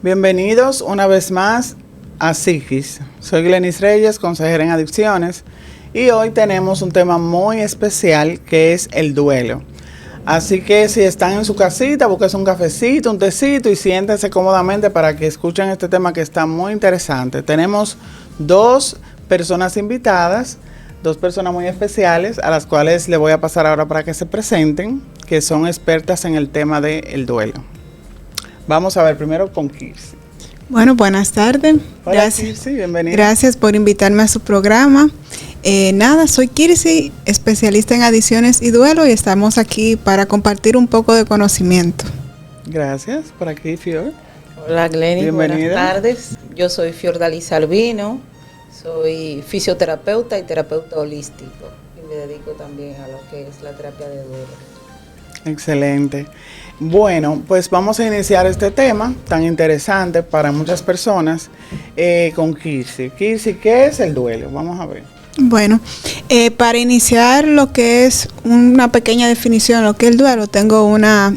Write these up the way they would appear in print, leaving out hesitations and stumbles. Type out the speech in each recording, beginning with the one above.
Bienvenidos una vez más a Psiquis. Soy Glenis Reyes, consejera en adicciones, y hoy tenemos un tema muy especial que es el duelo. Así que si están en su casita, busquen un cafecito, un tecito y siéntense cómodamente para que escuchen este tema que está muy interesante. Tenemos dos personas invitadas, dos personas muy especiales a las cuales le voy a pasar ahora para que se presenten, que son expertas en el tema del duelo. Vamos a ver primero con Kirsi. Bueno, buenas tardes. Hola, Gracias. Kirsi, bienvenida. Gracias por invitarme a su programa. Soy Kirsi, especialista en adicciones y duelo, y estamos aquí para compartir un poco de conocimiento. Gracias. Por aquí, Fior. Hola, Glenis. Bienvenida. Buenas tardes. Yo soy Fiordalisa Albino, soy fisioterapeuta y terapeuta holístico y me dedico también a lo que es la terapia de duelo. Excelente. Bueno, pues vamos a iniciar este tema tan interesante para muchas personas con Kirsi. Kirsi, ¿qué es el duelo? Vamos a ver. Bueno, para iniciar lo que es una pequeña definición de lo que es el duelo, tengo una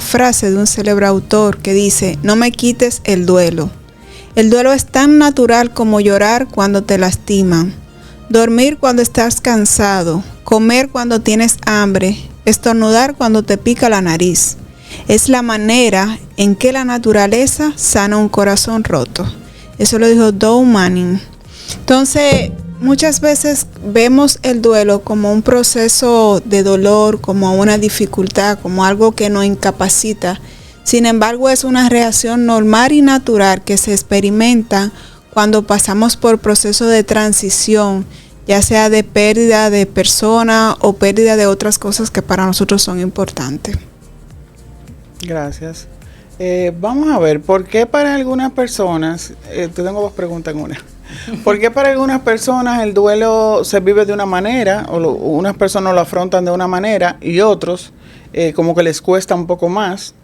frase de un célebre autor que dice: no me quites el duelo. El duelo es tan natural como llorar cuando te lastiman, dormir cuando estás cansado, comer cuando tienes hambre, estornudar cuando te pica la nariz. Es la manera en que la naturaleza sana un corazón roto. Eso lo dijo Dow Manning. Entonces, muchas veces vemos el duelo como un proceso de dolor, como una dificultad, como algo que nos incapacita. Sin embargo, es una reacción normal y natural que se experimenta cuando pasamos por procesos de transición, ya sea de pérdida de persona o pérdida de otras cosas que para nosotros son importantes. Gracias. Vamos a ver, ¿por qué para algunas personas, te tengo dos preguntas en una, ¿por qué para algunas personas el duelo se vive de una manera, unas personas lo afrontan de una manera y otros como que les cuesta un poco más?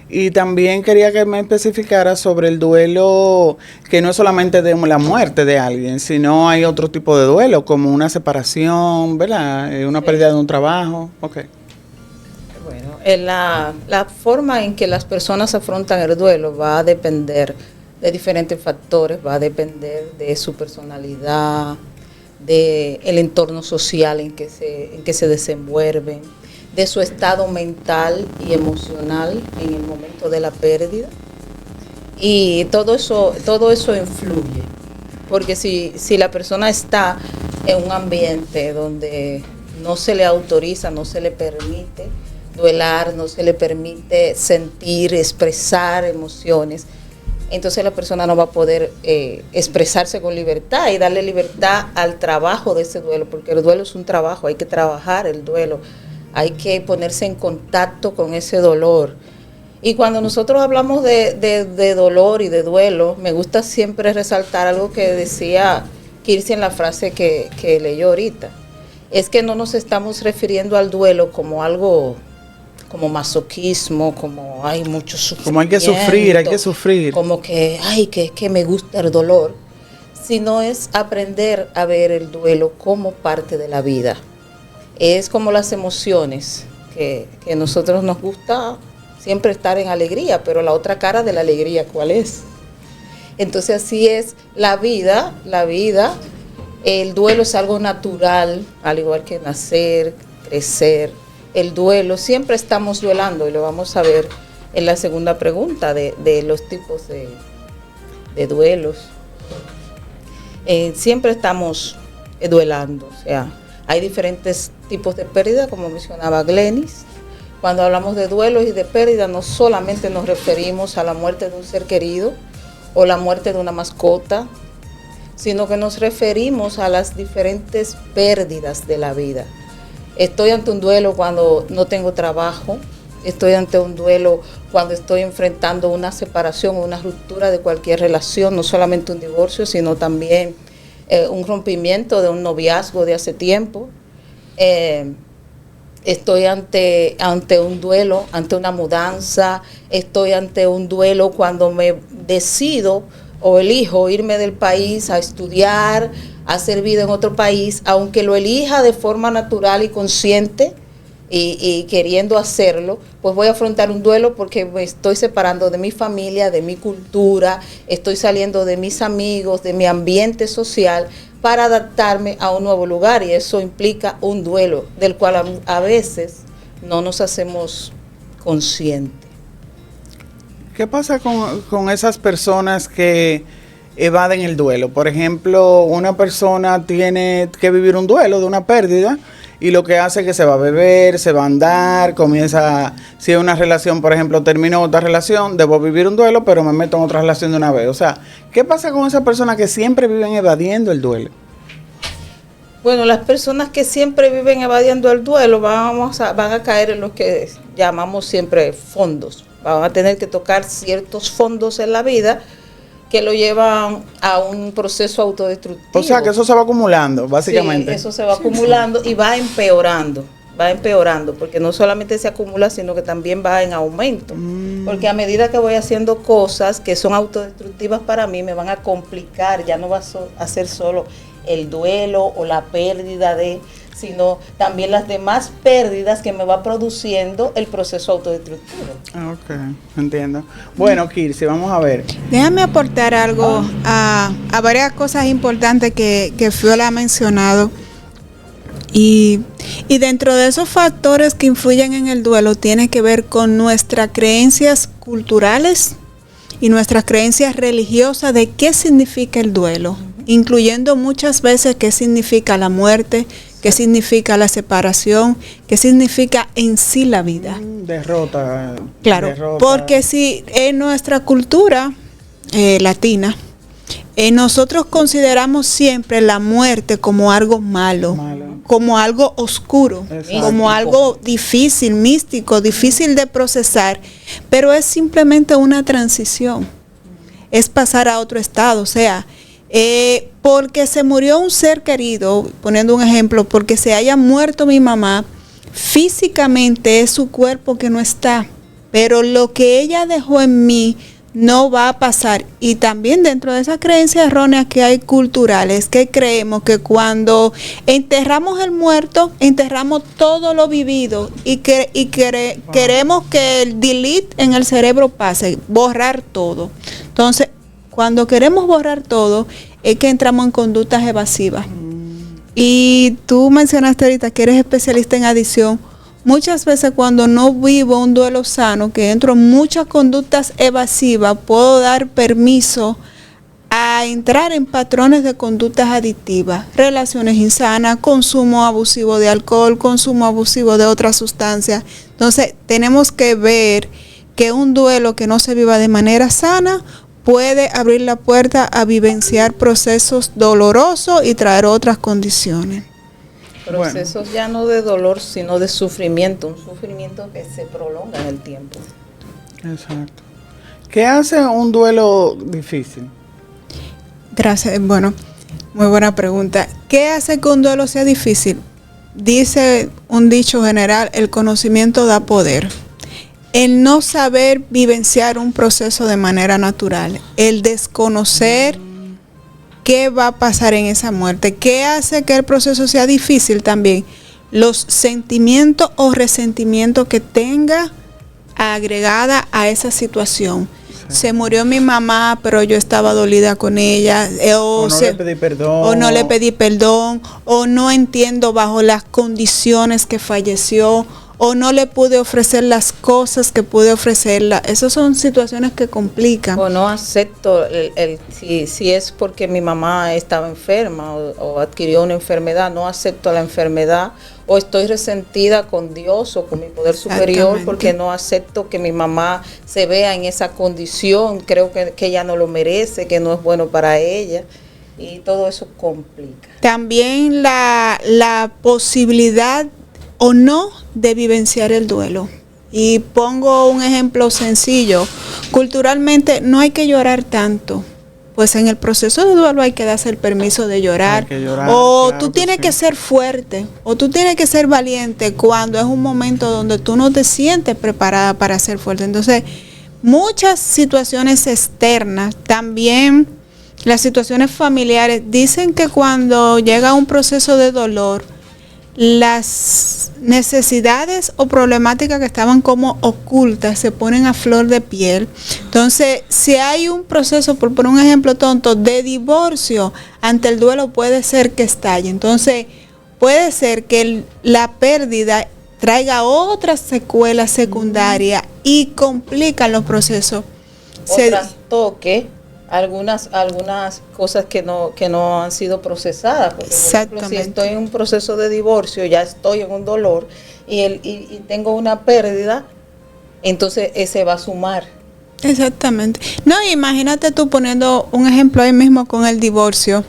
Y también quería que me especificara sobre el duelo, que no es solamente de la muerte de alguien, sino hay otro tipo de duelo, como una separación, ¿verdad? Una pérdida de un trabajo. Okay. Bueno, la forma en que las personas afrontan el duelo va a depender de diferentes factores, va a depender de su personalidad, del entorno social en que se desenvuelven, de su estado mental y emocional en el momento de la pérdida, y todo eso influye, porque si la persona está en un ambiente donde no se le autoriza, no se le permite duelar, no se le permite sentir, expresar emociones, entonces la persona no va a poder expresarse con libertad y darle libertad al trabajo de ese duelo, porque el duelo es un trabajo, hay que trabajar el duelo. Hay que ponerse en contacto con ese dolor. Y cuando nosotros hablamos de dolor y de duelo, me gusta siempre resaltar algo que decía Kirsi en la frase que leyó ahorita. Es que no nos estamos refiriendo al duelo como algo, como masoquismo, como hay mucho sufrimiento. Como hay que sufrir. Como que, que me gusta el dolor. Sino es aprender a ver el duelo como parte de la vida. Es como las emociones, que nosotros nos gusta siempre estar en alegría, pero la otra cara de la alegría, ¿cuál es? Entonces así es la vida, el duelo es algo natural, al igual que nacer, crecer. El duelo, siempre estamos duelando, y lo vamos a ver en la segunda pregunta de los tipos de duelos. Siempre estamos duelando, o sea, hay diferentes tipos de pérdida, como mencionaba Glenis. Cuando hablamos de duelos y de pérdida, no solamente nos referimos a la muerte de un ser querido o la muerte de una mascota, sino que nos referimos a las diferentes pérdidas de la vida. Estoy ante un duelo cuando no tengo trabajo, estoy ante un duelo cuando estoy enfrentando una separación o una ruptura de cualquier relación, no solamente un divorcio, sino también un rompimiento de un noviazgo de hace tiempo. Estoy ante un duelo, ante una mudanza, estoy ante un duelo cuando me decido o elijo irme del país a estudiar, a hacer vida en otro país, aunque lo elija de forma natural y consciente, y queriendo hacerlo, pues voy a afrontar un duelo porque me estoy separando de mi familia, de mi cultura, estoy saliendo de mis amigos, de mi ambiente social para adaptarme a un nuevo lugar, y eso implica un duelo del cual a veces no nos hacemos conscientes. ¿Qué pasa con esas personas que evaden el duelo? Por ejemplo, una persona tiene que vivir un duelo de una pérdida y lo que hace es que se va a beber, se va a andar, comienza, si es una relación, por ejemplo, termino otra relación, debo vivir un duelo, pero me meto en otra relación de una vez. O sea, ¿qué pasa con esas personas que siempre viven evadiendo el duelo? Bueno, las personas que siempre viven evadiendo el duelo van a caer en lo que llamamos siempre fondos. Van a tener que tocar ciertos fondos en la vida que lo llevan a un proceso autodestructivo. O sea, que eso se va acumulando, básicamente. Sí, eso se va acumulando y va empeorando, porque no solamente se acumula, sino que también va en aumento. Porque a medida que voy haciendo cosas que son autodestructivas para mí, me van a complicar, ya no va a ser solo el duelo o la pérdida sino también las demás pérdidas que me va produciendo el proceso autodestructivo. Ok, entiendo. Bueno, Kirsi, vamos a ver. Déjame aportar algo a varias cosas importantes que Fiola ha mencionado. Y dentro de esos factores que influyen en el duelo tiene que ver con nuestras creencias culturales y nuestras creencias religiosas de qué significa el duelo, incluyendo muchas veces qué significa la muerte, qué significa la separación, qué significa en sí la vida. Derrota. Claro, porque si en nuestra cultura latina, nosotros consideramos siempre la muerte como algo malo, como algo oscuro, como algo difícil, místico, difícil de procesar, pero es simplemente una transición, es pasar a otro estado, o sea, porque se murió un ser querido, poniendo un ejemplo, porque se haya muerto mi mamá, físicamente es su cuerpo que no está, pero lo que ella dejó en mí no va a pasar. Y también dentro de esas creencias erróneas que hay culturales, que creemos que cuando enterramos el muerto, enterramos todo lo vivido y queremos que el delete en el cerebro pase, borrar todo. Entonces, cuando queremos borrar todo, es que entramos en conductas evasivas. Y tú mencionaste ahorita que eres especialista en adicción. Muchas veces cuando no vivo un duelo sano, que entro en muchas conductas evasivas, puedo dar permiso a entrar en patrones de conductas adictivas, relaciones insanas, consumo abusivo de alcohol, consumo abusivo de otras sustancias. Entonces, tenemos que ver que un duelo que no se viva de manera sana puede abrir la puerta a vivenciar procesos dolorosos y traer otras condiciones. Procesos ya no de dolor, sino de sufrimiento, un sufrimiento que se prolonga en el tiempo. Exacto. ¿Qué hace un duelo difícil? Gracias, bueno, muy buena pregunta. ¿Qué hace que un duelo sea difícil? Dice un dicho general, el conocimiento da poder. El no saber vivenciar un proceso de manera natural, el desconocer qué va a pasar en esa muerte, qué hace que el proceso sea difícil también, los sentimientos o resentimientos que tenga agregada a esa situación. Sí. Se murió mi mamá, pero yo estaba dolida con ella, o no le pedí perdón, o no entiendo bajo las condiciones que falleció, o no le pude ofrecer las cosas que pude ofrecerla. Esas son situaciones que complican. O no acepto si es porque mi mamá estaba enferma o adquirió una enfermedad, no acepto la enfermedad, o estoy resentida con Dios o con mi poder superior porque no acepto que mi mamá se vea en esa condición, creo que ella no lo merece, que no es bueno para ella, y todo eso complica. También la posibilidad o no de vivenciar el duelo. Y pongo un ejemplo sencillo. Culturalmente no hay que llorar tanto. Pues en el proceso de duelo hay que darse el permiso de llorar. O claro, tú tienes que ser fuerte, o tú tienes que ser valiente cuando es un momento donde tú no te sientes preparada para ser fuerte. Entonces, muchas situaciones externas, también las situaciones familiares, dicen que cuando llega un proceso de dolor, las necesidades o problemáticas que estaban como ocultas se ponen a flor de piel. Entonces, si hay un proceso, por poner un ejemplo tonto, de divorcio, ante el duelo puede ser que estalle. Entonces, puede ser que la pérdida traiga otras secuelas secundarias y complican los procesos. O trastoque algunas cosas que no han sido procesadas. Porque, por ejemplo, si estoy en un proceso de divorcio, ya estoy en un dolor y tengo una pérdida, entonces ese va a sumar. Exactamente. No, imagínate tú poniendo un ejemplo ahí mismo con el divorcio.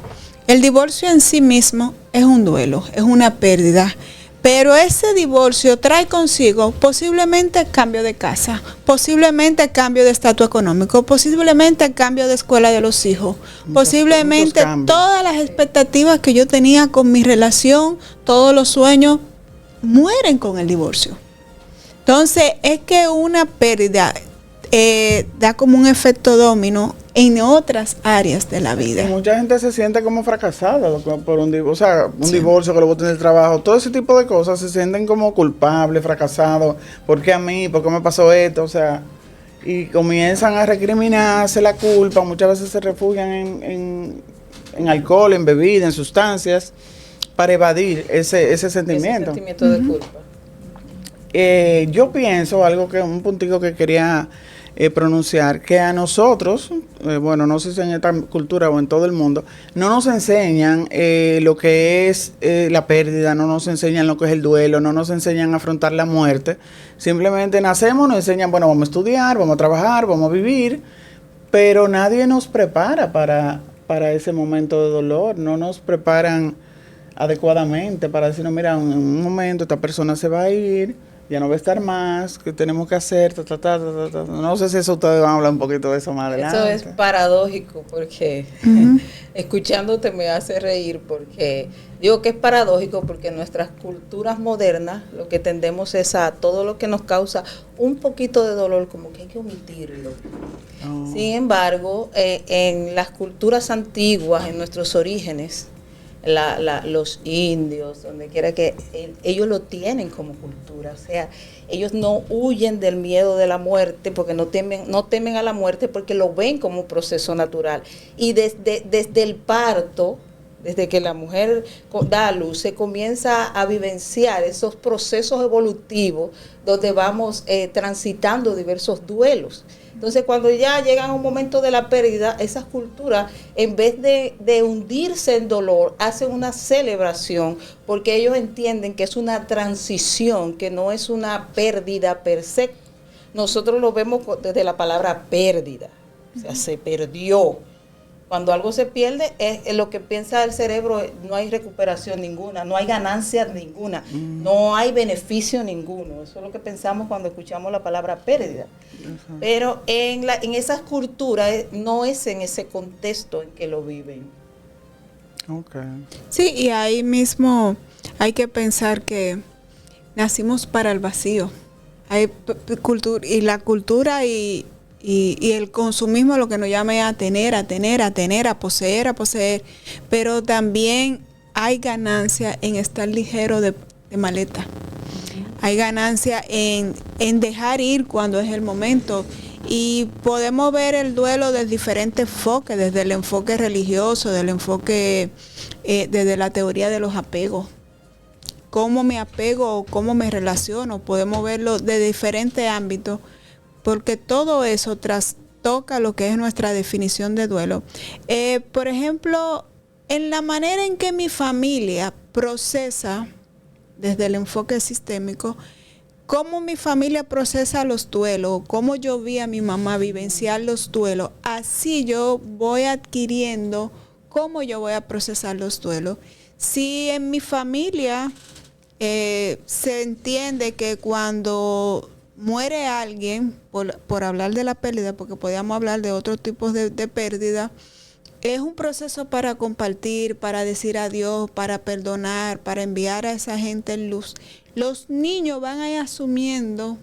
El divorcio en sí mismo es un duelo, es una pérdida. Pero ese divorcio trae consigo posiblemente cambio de casa, posiblemente cambio de estatus económico, posiblemente cambio de escuela de los hijos, posiblemente todas las expectativas que yo tenía con mi relación, todos los sueños, mueren con el divorcio. Entonces, es que una pérdida da como un efecto dominó en otras áreas de la vida. Y mucha gente se siente como fracasada por un divorcio, o sea, un divorcio, que lo boten del trabajo, todo ese tipo de cosas, se sienten como culpables, fracasados. ¿Por qué a mí? ¿Por qué me pasó esto? O sea, y comienzan a recriminarse la culpa, muchas veces se refugian en alcohol, en bebida, en sustancias, para evadir ese sentimiento. Ese sentimiento de culpa. Yo pienso, un puntico que quería pronunciar, que a nosotros, bueno, no sé si en esta cultura o en todo el mundo, no nos enseñan lo que es la pérdida, no nos enseñan lo que es el duelo, no nos enseñan a afrontar la muerte. Simplemente nacemos, nos enseñan, bueno, vamos a estudiar, vamos a trabajar, vamos a vivir, pero nadie nos prepara para ese momento de dolor, no nos preparan adecuadamente para decirnos, mira, en un momento esta persona se va a ir, ya no va a estar más, ¿qué tenemos que hacer? No sé si eso ustedes van a hablar un poquito de eso más adelante. Eso es paradójico porque escuchándote me hace reír, porque digo que es paradójico porque en nuestras culturas modernas lo que tendemos es a todo lo que nos causa un poquito de dolor, como que hay que omitirlo. Oh. Sin embargo, en las culturas antiguas, en nuestros orígenes, los indios, donde quiera que ellos lo tienen como cultura, o sea, ellos no huyen del miedo de la muerte porque no temen a la muerte, porque lo ven como un proceso natural. Y desde el parto, desde que la mujer da a luz, se comienza a vivenciar esos procesos evolutivos donde vamos transitando diversos duelos. Entonces, cuando ya llegan a un momento de la pérdida, esas culturas, en vez de hundirse en dolor, hacen una celebración, porque ellos entienden que es una transición, que no es una pérdida per se. Nosotros lo vemos desde la palabra pérdida, o sea, se perdió. Cuando algo se pierde, es lo que piensa el cerebro, no hay recuperación ninguna, no hay ganancia ninguna, no hay beneficio ninguno. Eso es lo que pensamos cuando escuchamos la palabra pérdida. Pero en esas culturas no es en ese contexto en que lo viven. Okay. Sí, y ahí mismo hay que pensar que nacimos para el vacío. Hay y la cultura y el consumismo lo que nos llama es a tener, a poseer, pero también hay ganancia en estar ligero de maleta. Hay ganancia en dejar ir cuando es el momento. Y podemos ver el duelo desde diferentes enfoques, desde el enfoque religioso, del enfoque desde la teoría de los apegos. Cómo me apego o cómo me relaciono, podemos verlo de diferentes ámbitos, porque todo eso trastoca lo que es nuestra definición de duelo. Por ejemplo, en la manera en que mi familia procesa, desde el enfoque sistémico, cómo mi familia procesa los duelos, cómo yo vi a mi mamá vivenciar los duelos, así yo voy adquiriendo cómo yo voy a procesar los duelos. Si en mi familia se entiende que cuando muere alguien, por hablar de la pérdida, porque podíamos hablar de otros tipos de pérdida, es un proceso para compartir, para decir adiós, para perdonar, para enviar a esa gente en luz. Los niños van a ir asumiendo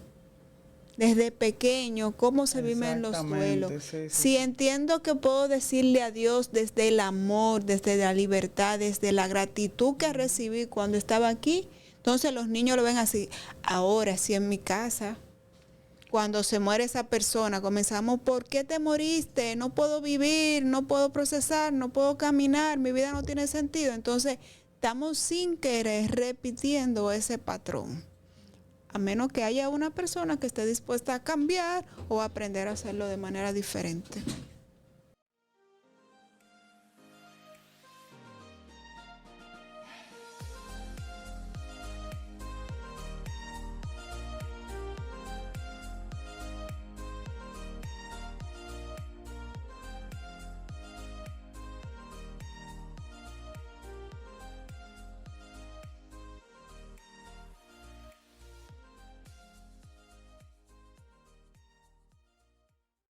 desde pequeño, cómo se viven los duelos. Sí, sí. Si entiendo que puedo decirle a Dios desde el amor, desde la libertad, desde la gratitud que recibí cuando estaba aquí, entonces los niños lo ven así. Ahora, si en mi casa, cuando se muere esa persona, comenzamos, ¿por qué te moriste? No puedo vivir, no puedo procesar, no puedo caminar, mi vida no tiene sentido. Entonces, estamos sin querer repitiendo ese patrón. A menos que haya una persona que esté dispuesta a cambiar o a aprender a hacerlo de manera diferente.